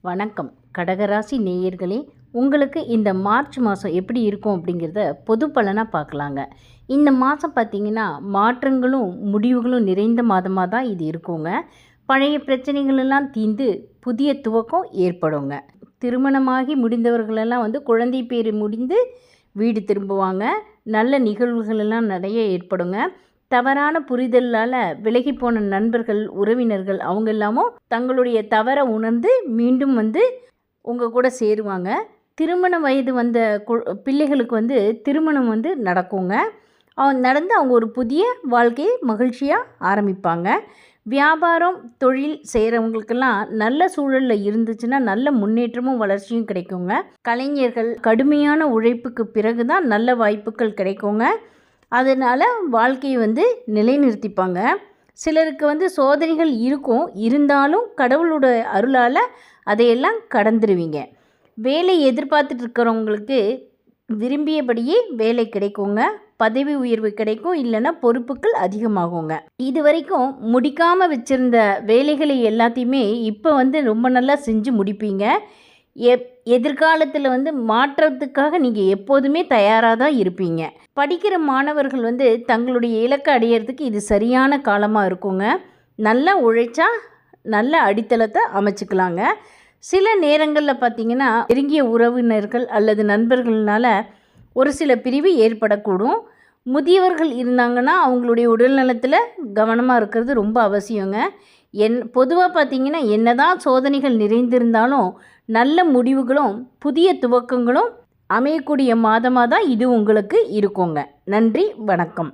வணக்கம் கடகராசி நேயர்களே, உங்களுக்கு இந்த மார்ச் மாதம் எப்படி இருக்கும் அப்படிங்கிறத பொது பலனாக பார்க்கலாங்க. இந்த மாதம் பார்த்திங்கன்னா மாற்றங்களும் முடிவுகளும் நிறைந்த மாதமாக தான் இது இருக்குங்க. பழைய பிரச்சனைகளெல்லாம் தீர்ந்து புதிய துவக்கம் ஏற்படுங்க. திருமணமாகி முடிந்தவர்களெல்லாம் குழந்தை பேர் முடிந்து வீடு திரும்புவாங்க. நல்ல நிகழ்வுகளெல்லாம் நிறைய ஏற்படுங்க. தவறான புரிதலால் விலகி போன நண்பர்கள், உறவினர்கள் அவங்க எல்லாமும் தங்களுடைய தவறை உணர்ந்து மீண்டும் உங்கள் கூட சேருவாங்க. திருமண வயது வந்த பிள்ளைகளுக்கு திருமணம் நடக்குங்க. நடந்து அவங்க ஒரு புதிய வாழ்க்கையை மகிழ்ச்சியாக ஆரம்பிப்பாங்க. வியாபாரம் தொழில் செய்கிறவங்களுக்கெல்லாம் நல்ல சூழலில் இருந்துச்சுன்னா நல்ல முன்னேற்றமும் வளர்ச்சியும் கிடைக்குங்க. கலைஞர்கள் கடுமையான உழைப்புக்கு பிறகு தான் நல்ல வாய்ப்புகள் கிடைக்குங்க. அதனால் வாழ்க்கையை நிலைநிறுத்திப்பாங்க. சிலருக்கு சோதனைகள் இருக்கும், இருந்தாலும் கடவுளோட அருளால் அதையெல்லாம் கடந்துருவீங்க. வேலை எதிர்பார்த்துட்டு இருக்கிறவங்களுக்கு விரும்பியபடியே வேலை கிடைக்குங்க. பதவி உயர்வு கிடைக்கும், இல்லைன்னா பொறுப்புகள் அதிகமாகுங்க. இது வரைக்கும் முடிக்காமல் வச்சுருந்த வேலைகளை எல்லாத்தையுமே இப்போ ரொம்ப நல்லா செஞ்சு முடிப்பீங்க. எதிர்காலத்தில் மாற்றத்துக்காக நீங்கள் எப்போதுமே தயாராக தான் இருப்பீங்க. படிக்கிற மாணவர்கள் தங்களுடைய இலக்கை அடையிறதுக்கு இது சரியான காலமாக இருக்குங்க. நல்லா உழைச்சா நல்ல அடித்தளத்தை அமைச்சிக்கலாங்க. சில நேரங்களில் பார்த்திங்கன்னா நெருங்கிய உறவினர்கள் அல்லது நண்பர்களால் ஒரு சில பிரிவு ஏற்படக்கூடும். முதியவர்கள் இருந்தாங்கன்னா அவங்களுடைய உடல்நலத்தில் கவனமாக இருக்கிறது ரொம்ப அவசியங்க. பொதுவாக பார்த்திங்கன்னா என்னதான் சோதனைகள் நிறைந்திருந்தாலும் நல்ல முடிவுகளும் புதிய துவக்கங்களும் அமையக்கூடிய மாதமாக தான் இது உங்களுக்கு இருக்குங்க. நன்றி, வணக்கம்.